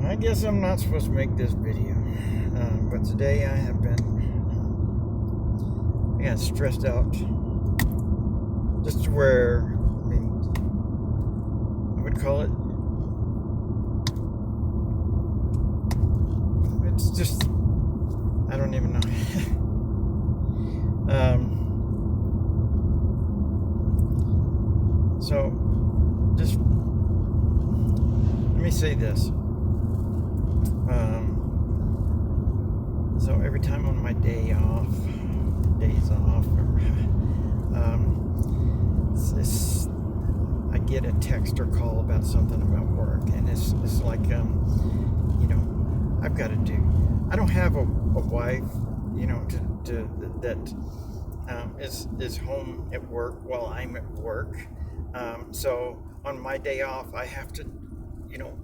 I guess I'm not supposed to make this video, but today I have been, I got stressed out, just to where, I mean, I would call it, it's just, I don't even know. So, just, let me say this. So every time on my days off, I get a text or call about something about work, and it's like, I've got to do. I don't have a wife, that is home at work while I'm at work. So on my day off, I have to,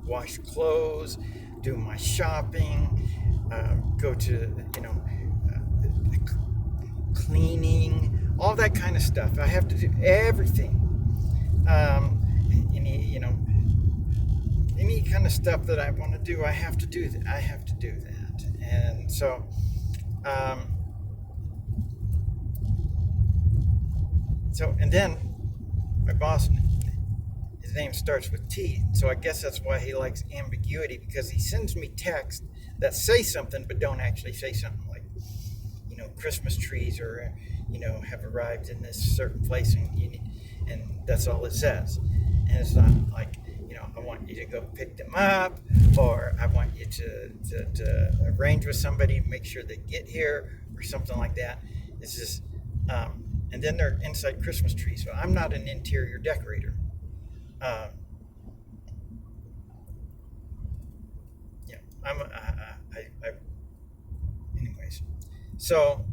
wash clothes, do my shopping, go to, cleaning, all that kind of stuff. I have to do everything. Any kind of stuff that I want to do, I have to do that. And so, and then my boss, his name starts with T, so I guess that's why he likes ambiguity, because he sends me texts that say something but don't actually say something, like, Christmas trees or, have arrived in this certain place, and that's all it says. And it's not like, I want you to go pick them up, or I want you to arrange with somebody to make sure they get here, or something like that. It's just, and then they're inside Christmas trees. So I'm not an interior decorator. Anyways. So,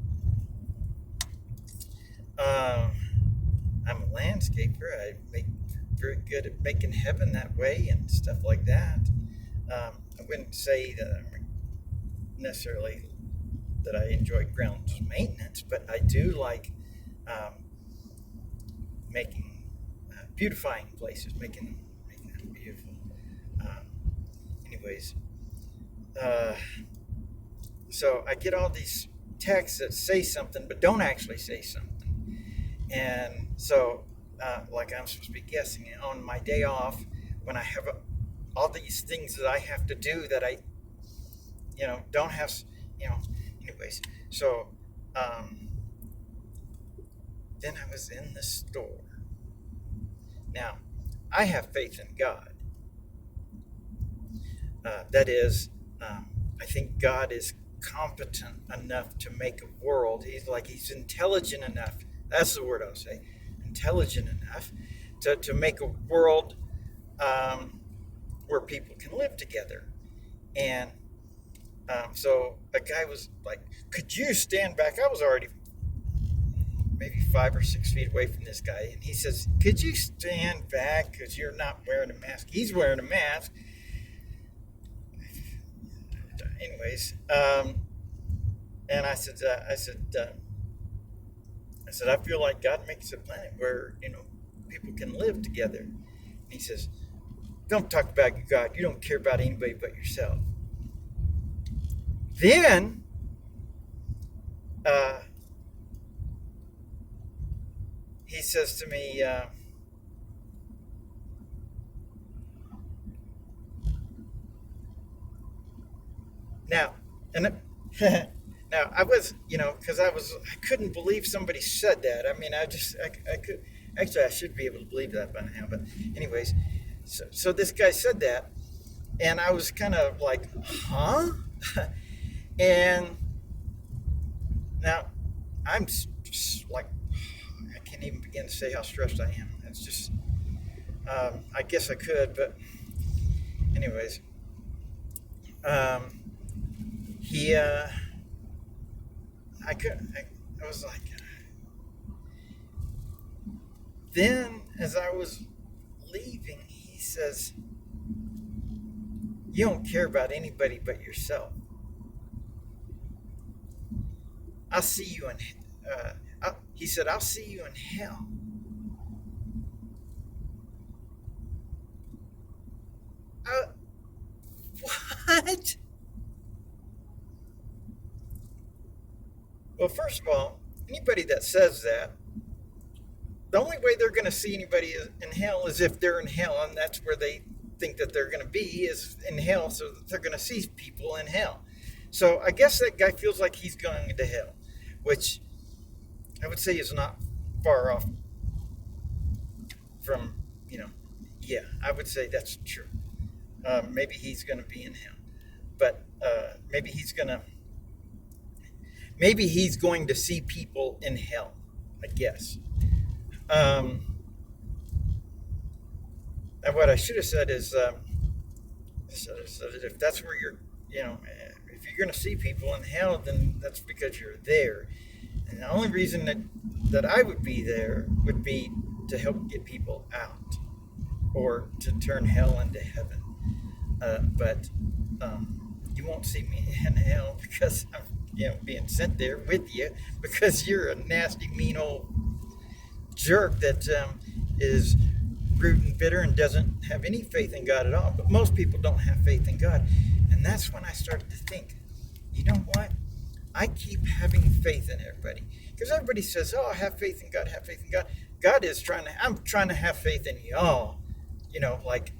I'm a landscaper. I make very good at making heaven that way and stuff like that. I wouldn't say that I'm necessarily that I enjoy grounds maintenance, but I do like making beautifying places, making them beautiful. Anyways, so I get all these texts that say something but don't actually say something. And so, like, I'm supposed to be guessing on my day off, when I have all these things that I have to do that I, don't have, anyways. So, then I was in the store. Now, I have faith in God. That is, I think God is competent enough to make a world. He's intelligent enough. That's the word I'll say. Intelligent enough to make a world where people can live together. And so a guy was like, "Could you stand back?" I was already maybe 5 or 6 feet away from this guy, and he says, "Could you stand back because you're not wearing a mask?" He's wearing a mask. Anyways, and I said, I feel like God makes a planet where, people can live together. And he says, "Don't talk about God. You don't care about anybody but yourself." Then, he says to me, now, and now I was, because I couldn't believe somebody said that. I mean, I could, actually, I should be able to believe that by now. But anyways, so this guy said that, and I was kind of like, huh? And now I'm just like, I can't even begin to say how stressed I am. It's just, I guess I could, but anyways, I was like, then as I was leaving, he says, "You don't care about anybody but yourself. I'll see you in, he said, I'll see you in hell." What? What? Well, first of all, anybody that says that, the only way they're going to see anybody in hell is if they're in hell, and that's where they think that they're going to be, is in hell, so that they're going to see people in hell. So I guess that guy feels like he's going to hell, which I would say is not far off from, yeah, I would say that's true. Maybe he's going to be in hell, but maybe he's going to see people in hell, I guess. And what I should have said is, so that if that's where if you're going to see people in hell, then that's because you're there. And the only reason that I would be there would be to help get people out, or to turn hell into heaven. But you won't see me in hell because I'm being sent there with you, because you're a nasty, mean old jerk that is rude and bitter and doesn't have any faith in God at all. But most people don't have faith in God. And that's when I started to think, you know what? I keep having faith in everybody. Because everybody says, oh, have faith in God, have faith in God. God is I'm trying to have faith in y'all. Like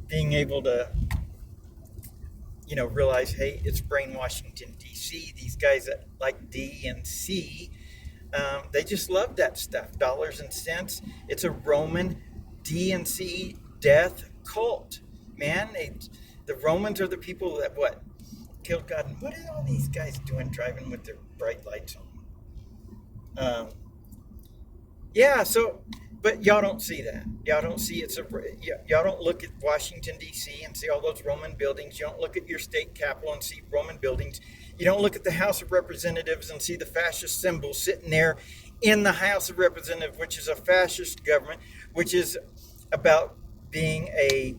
being able to, realize, hey, it's Brain Washington, D.C. These guys that like D and C, they just love that stuff. Dollars and cents. It's a Roman D&C death cult. Man, the Romans are the people that killed God. And what are all these guys doing driving with their bright lights on? Yeah, so, but y'all don't see that. Y'all don't see y'all don't look at Washington, D.C. and see all those Roman buildings. You don't look at your state capitol and see Roman buildings. You don't look at the House of Representatives and see the fascist symbol sitting there in the House of Representatives, which is a fascist government, which is about being a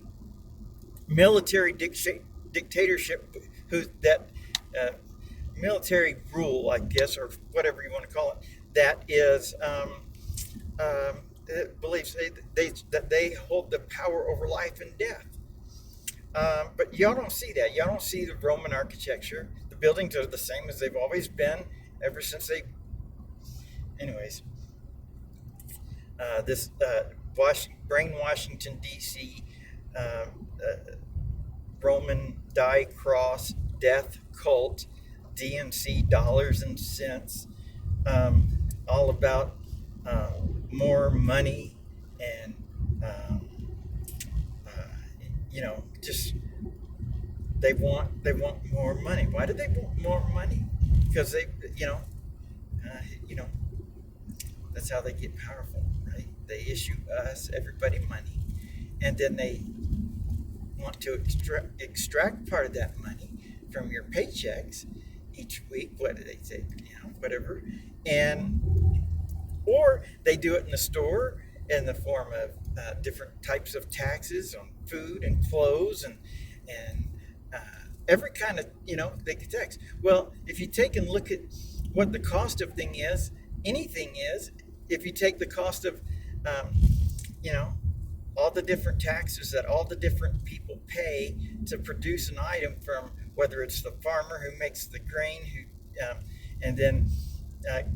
military dictatorship, military rule, I guess, or whatever you want to call it, that is believes that they hold the power over life and death. But y'all don't see that. Y'all don't see the Roman architecture. The buildings are the same as they've always been ever since they. Anyways, this Brain Washington, D.C. Roman die cross death cult, D&C dollars and cents, all about more money and just they want more money. Why do they want more money? Because they that's how they get powerful, right? They issue everybody money, and then they want to extract part of that money from your paychecks each week. What do they say? Whatever, or they do it in the store in the form of different types of taxes on food and clothes and every kind of they can tax. Well, if you take and look at what the cost of anything is, if you take the cost of all the different taxes that all the different people pay to produce an item, from whether it's the farmer who makes the grain, and then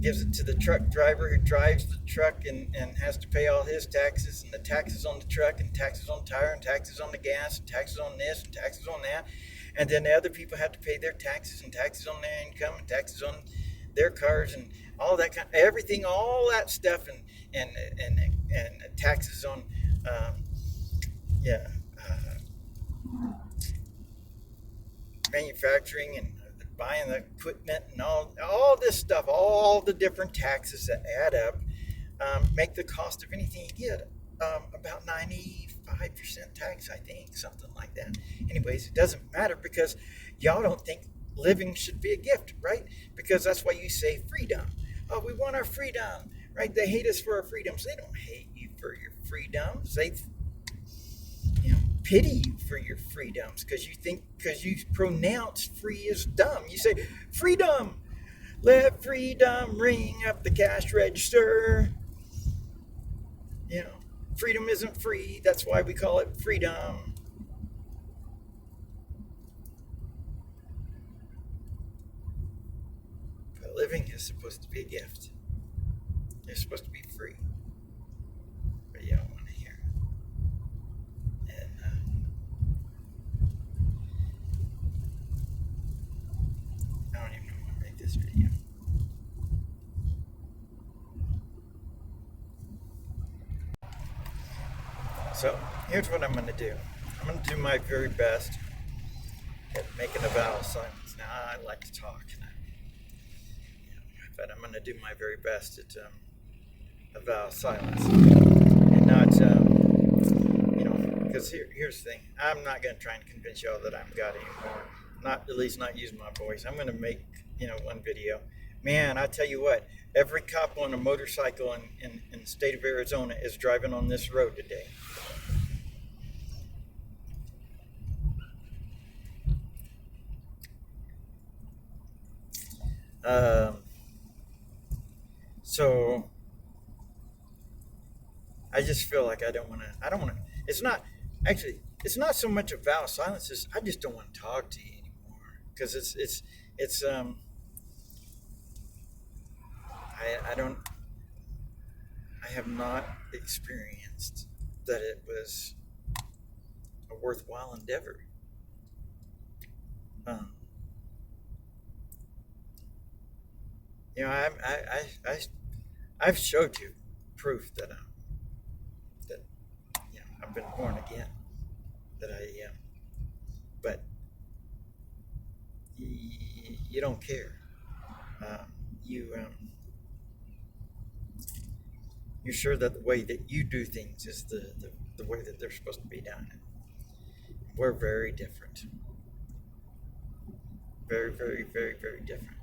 gives it to the truck driver who drives the truck and has to pay all his taxes, and the taxes on the truck, and taxes on the tire, and taxes on the gas, and taxes on this, and taxes on that. And then the other people have to pay their taxes, and taxes on their income, and taxes on their cars, and all that everything, all that stuff, and taxes on manufacturing and buying the equipment and all this stuff, all the different taxes that add up, make the cost of anything you get about 95% tax, I think, something like that. Anyways, it doesn't matter, because y'all don't think living should be a gift, right? Because that's why you say freedom. Oh, we want our freedom, right? They hate us for our freedoms. They don't hate you for your freedoms. They pity you for your freedoms, because you pronounce free as dumb. You say, freedom, let freedom ring up the cash register. Freedom isn't free. That's why we call it freedom. living is supposed to be a gift. It's supposed to be free. But you don't want to hear. And I don't even know how to make this video. So here's what I'm going to do. I'm going to do my very best at making a vow of silence. Now, I like to talk, but I'm going to do my very best at a vow of silence. And not, because here's the thing. I'm not going to try and convince y'all that I'm God anymore. Not, at least not using my voice. I'm going to make, one video. Man, I tell you what, every cop on a motorcycle in the state of Arizona is driving on this road today. So I just feel like I don't want to, it's not so much a vow of silence, as I just don't want to talk to you anymore. Because I have not experienced that it was a worthwhile endeavor. I've showed you proof that I've been born again. That I am, but you don't care. You're sure that the way that you do things is the way that they're supposed to be done. We're very different. Very, very, very, very different.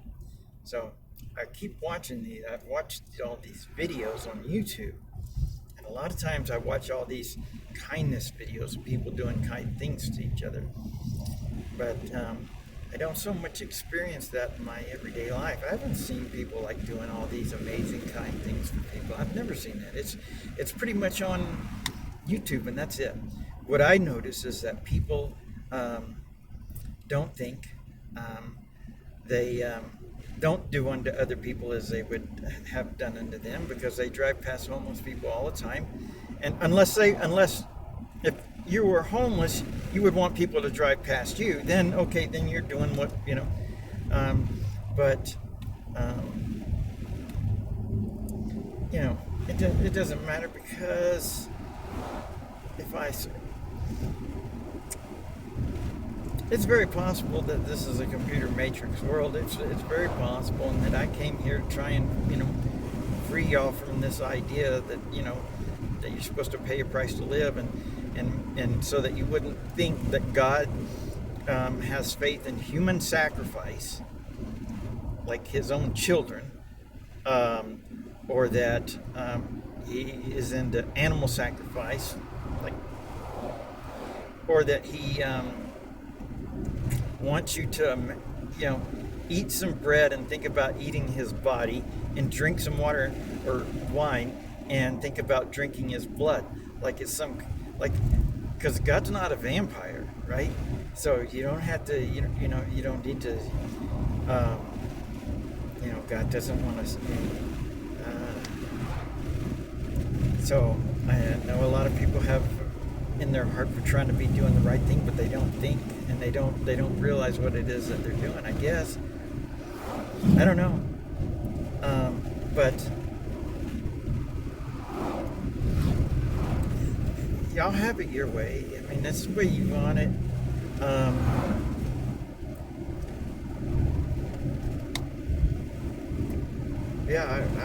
So I keep watching these. I've watched all these videos on YouTube, and a lot of times I watch all these kindness videos of people doing kind things to each other. But I don't so much experience that in my everyday life. I haven't seen people like doing all these amazing kind things for people. I've never seen that. It's pretty much on YouTube, and that's it. What I notice is that people don't think they don't do unto other people as they would have done unto them, because they drive past homeless people all the time. And unless if you were homeless, you would want people to drive past you, then okay, then you're doing what, it doesn't matter, because it's very possible that this is a computer matrix world. It's very possible, and that I came here to try and free y'all from this idea that that you're supposed to pay a price to live, and so that you wouldn't think that God has faith in human sacrifice, like His own children, or that He is into animal sacrifice, or that He wants you to, eat some bread and think about eating His body, and drink some water or wine and think about drinking His blood, because God's not a vampire, right? So you don't have to, you don't need to, God doesn't want us. So I know a lot of people have in their heart for trying to be doing the right thing, but they don't think, and they don't realize what it is that they're doing, I guess. I don't know. But y'all have it your way. I mean, that's the way you want it. I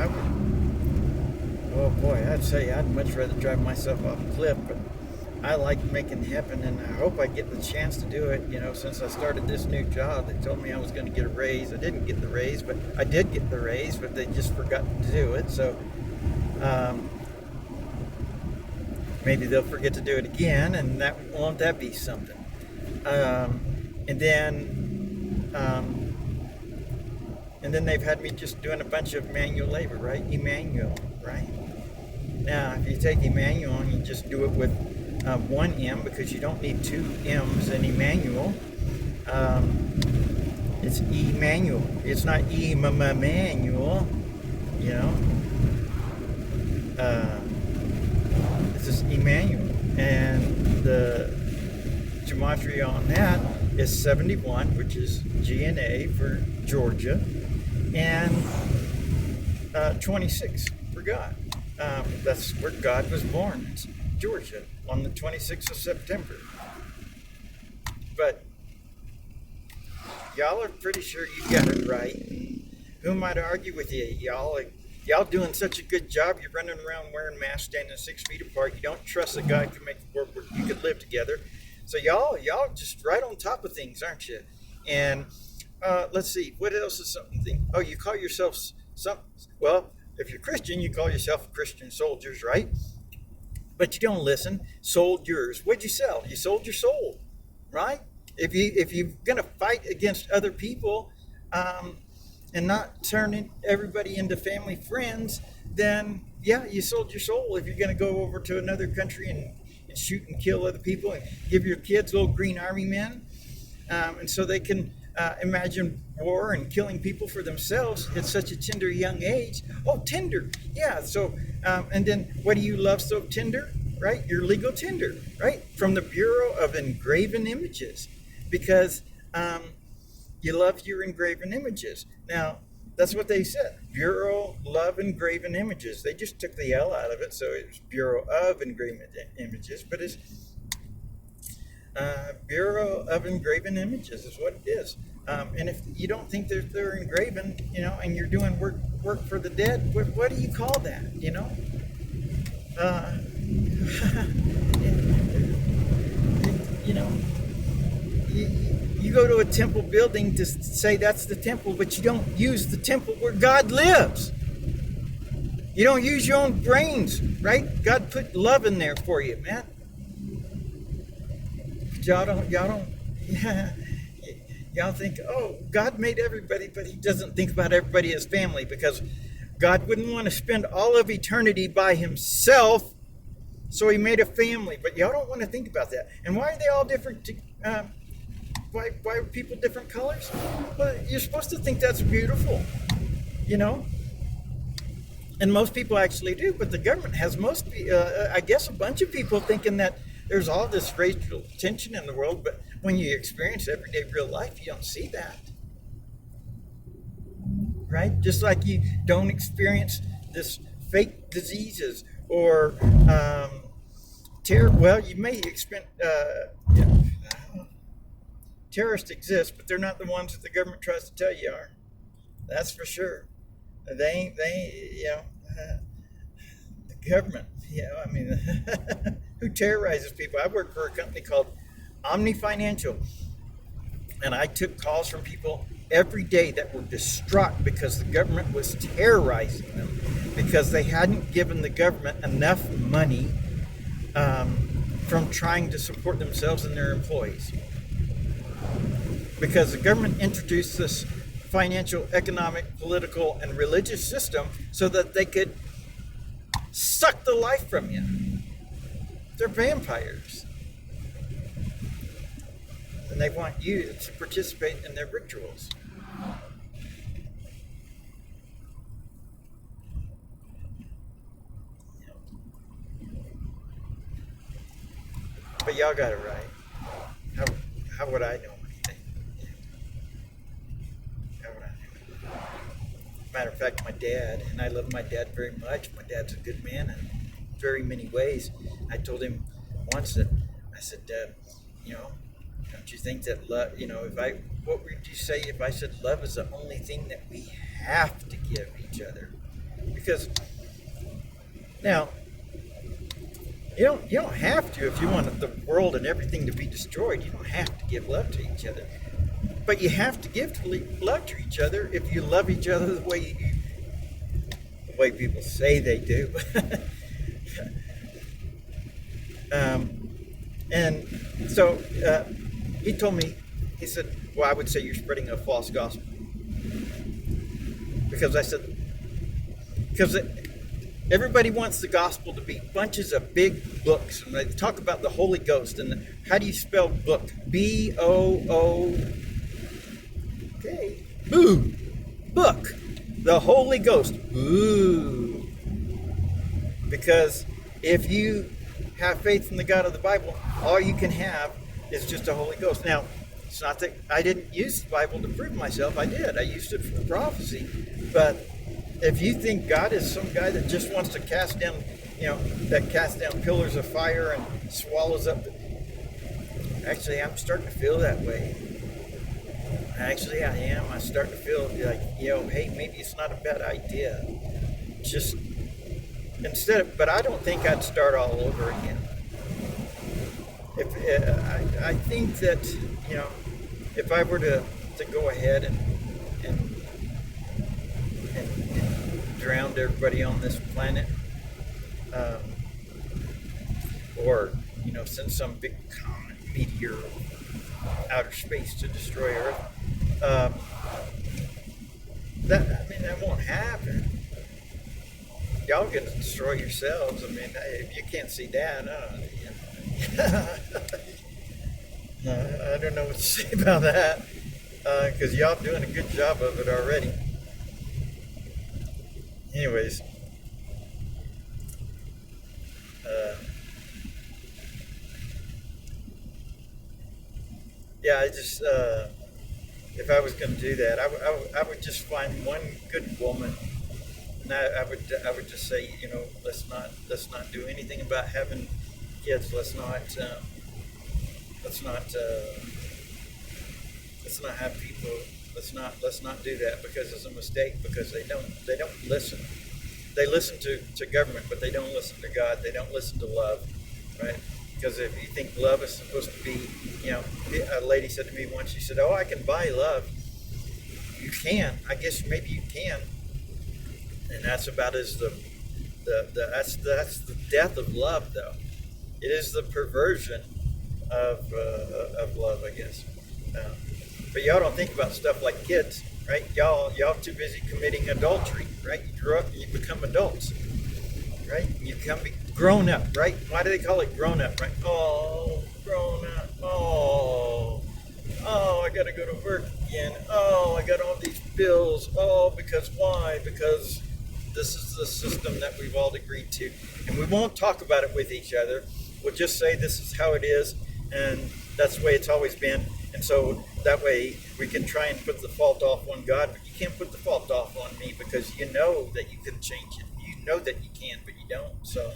would. Oh boy, I'd say I'd much rather drive myself off a cliff, but I like making it happen, and I hope I get the chance to do it. Since I started this new job, they told me I was going to get a raise. I didn't get the raise, but I did get the raise, but they just forgot to do it. So maybe they'll forget to do it again, and won't that be something? And then they've had me just doing a bunch of manual labor, right? Emmanuel, right? Now, if you take Emmanuel and you just do it with one M, because you don't need two M's in Emmanuel, It's Emmanuel. It's not Emmanuel. You know, this is Emmanuel, and the gematria on that is 71, which is GNA for Georgia, and 26 for God. That's where God was born. It's Georgia on the 26th of September. But y'all are pretty sure you got it right. Who am I to argue with you? Y'all doing such a good job. You're running around wearing masks, standing 6 feet apart. You don't trust that God can make the world where you could live together. So y'all just right on top of things, aren't you? And let's see, what else is something? Oh, you call yourselves something. Well, if you're Christian, you call yourself Christian soldiers, right? But you don't listen. Sold yours. What'd you sell? You sold your soul, right? If you're gonna fight against other people, and not turning everybody into family friends, then yeah, you sold your soul. If you're gonna go over to another country and shoot and kill other people and give your kids little green army men, and so they can imagine war and killing people for themselves at such a tender young age. Oh, Tinder. Yeah. So, and then what do you love so tender, right? Your legal tender, right? From the Bureau of Engraven Images, because you love your engraven images. Now, that's what they said. Bureau Love Engraven Images. They just took the L out of it, so it's Bureau of Engraven Images, but it's Bureau of Engraven Images is what it is. And if you don't think that they're engraven, you know, and you're doing work for the dead, what do you call that, you know? You know, you go to a temple building to say that's the temple, but you don't use the temple where God lives. You don't use your own brains, right? God put love in there for you, man. Y'all think, oh, God made everybody, but he doesn't think about everybody as family, because God wouldn't want to spend all of eternity by himself, so he made a family. But y'all don't want to think about that. And why are they all different? Why are people different colors? Well, you're supposed to think that's beautiful, you know? And most people actually do, but the government has I guess a bunch of people thinking that there's all this racial tension in the world, but when you experience everyday real life, you don't see that. Right? Just like you don't experience this fake diseases or terror. Well, you may experience, terrorists exist, but they're not the ones that the government tries to tell you are. That's for sure. They the government, I mean, who terrorizes people? I work for a company called Omni Financial, and I took calls from people every day that were distraught because the government was terrorizing them because they hadn't given the government enough money from trying to support themselves and their employees. Because the government introduced this financial, economic, political, and religious system so that they could suck the life from you. They're vampires. And they want you to participate in their rituals. But y'all got it right. How would I know anything? How would I know? Matter of fact, my dad, and I love my dad very much. My dad's a good man in very many ways. I told him once that I said, don't you think that love, what would you say if I said love is the only thing that we have to give each other? Because now, you don't have to if you want the world and everything to be destroyed. You don't have to give love to each other. But you have to give love to each other if you love each other the way people say they do. And so he told me, he said, well, I would say you're spreading a false gospel. Because I said, everybody wants the gospel to be bunches of big books. And they talk about the Holy Ghost. And how do you spell book? B-O-O. Okay. Boo! Book. The Holy Ghost. Boo! Because if you have faith in the God of the Bible, all you can have is just a Holy Ghost. Now, it's not that I didn't use the Bible to prove myself. I did. I used it for prophecy. But if you think God is some guy that just wants to cast down, that casts down pillars of fire and swallows up. Actually, I'm starting to feel that way. Actually, I am. I'm starting to feel like, hey, maybe it's not a bad idea. Just but I don't think I'd start all over again. I think that, if I were to go ahead and drown everybody on this planet, or send some big comet meteor outer space to destroy Earth, that won't happen. Y'all gonna destroy yourselves. If you can't see that, I don't know what to say about that, because y'all doing a good job of it already. Anyways, I just, if I was going to do that, I would just find one good woman, and I would just say, let's not do anything about having kids. Let's not have people. Let's not do that, because it's a mistake. Because they don't listen. They listen to government, but they don't listen to God. They don't listen to love, right? Because if you think love is supposed to be, a lady said to me once, she said, "Oh, I can buy love." You can. I guess maybe you can. And that's about that's the death of love, though. It is the perversion of love, I guess. But y'all don't think about stuff like kids, right? Y'all too busy committing adultery, right? You grow up and you become adults, right? You become grown up, right? Why do they call it grown up, right? Oh, grown up. Oh, I got to go to work again. Oh, I got all these bills. Oh, because why? Because this is the system that we've all agreed to. And we won't talk about it with each other. We'll just say this is how it is, and that's the way it's always been. And so that way we can try and put the fault off on God, but you can't put the fault off on me, because you know that you can change it. You know that you can, but you don't. So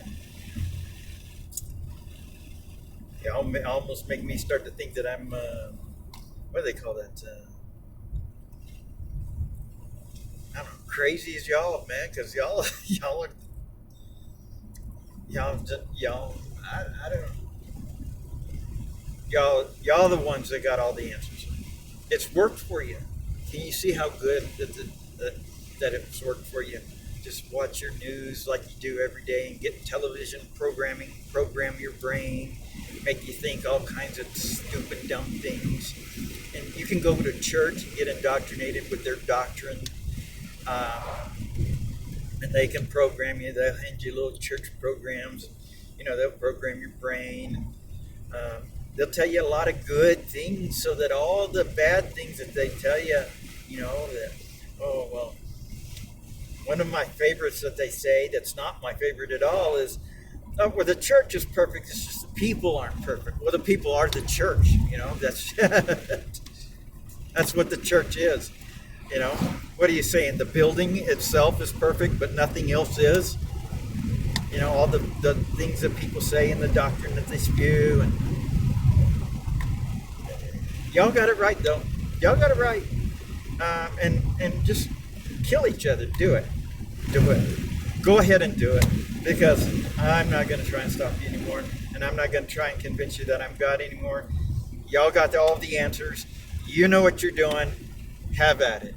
almost make me start to think that I'm, what do they call that? I don't know, crazy as y'all, man, because y'all I don't know. Y'all the ones that got all the answers. It's worked for you. Can you see how good that it's worked for you? Just watch your news like you do every day, and get television programming, program your brain, make you think all kinds of stupid, dumb things. And you can go to church and get indoctrinated with their doctrine. And they can program you. They'll hand you little church programs. They'll program your brain. They'll tell you a lot of good things, so that all the bad things that they tell you, that, oh, well, one of my favorites that they say that's not my favorite at all is, well, the church is perfect. It's just the people aren't perfect. Well, the people are the church. That's that's what the church is. What are you saying? The building itself is perfect, but nothing else is. All the things that people say and the doctrine that they spew, and y'all got it right, though. Y'all got it right. And just kill each other. Do it. Go ahead and do it, because I'm not going to try and stop you anymore, and I'm not going to try and convince you that I'm God anymore. Y'all got all the answers. You know what you're doing. Have at it.